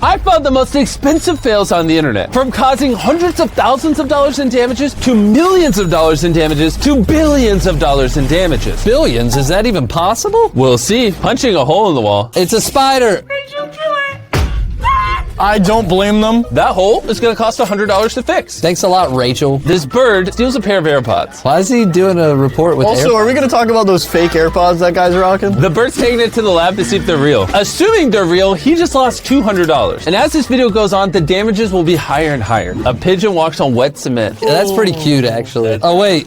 I found the most expensive fails on the internet, from causing hundreds of thousands of dollars in damages to millions of dollars in damages to billions of dollars in damages. Billions? Is that even possible? We'll see. Punching a hole in the wall. It's a spider. I don't blame them. That hole is going to cost $100 to fix. Thanks a lot, Rachel. This bird steals a pair of AirPods. Why is he doing a report with Also, are we going to talk about those fake AirPods that guy's rocking? The bird's taking it to the lab to see if they're real. Assuming they're real, he just lost $200. And as this video goes on, the damages will be higher and higher. A pigeon walks on wet cement. That's pretty cute, actually. Oh, wait.